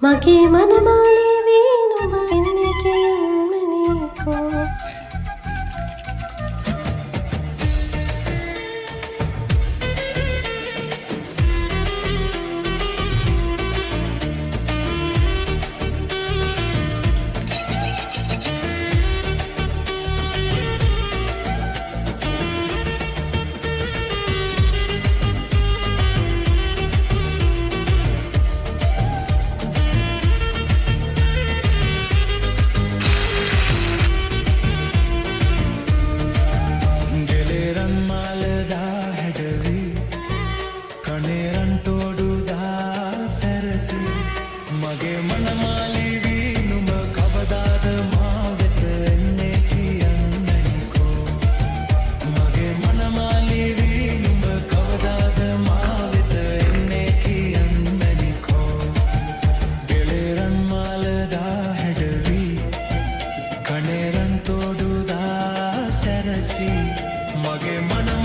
මගේ මනමාලේ වීනුම එන්නේ කියන්නේකෝ මගේ මනමාලී වීනුම කවදාද මා වෙත එන්නේ කියන්නේකෝ මගේ මනමාලී වීනුම කවදාද මා වෙත එන්නේ කියන්නේකෝ ගෙලෙරන් මාලදා හැඩවි කණේරන් තෝඩුදා සැරසි මගේ මන